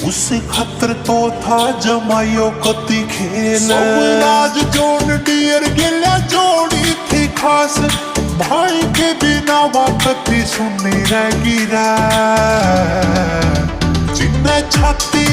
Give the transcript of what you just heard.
उस खतर तो था जमायो कति खेल राज जोन डियर गिला जोड़ी थी खास भाई के बिना वाकती सुननी रह गिरा जिन्हें छाती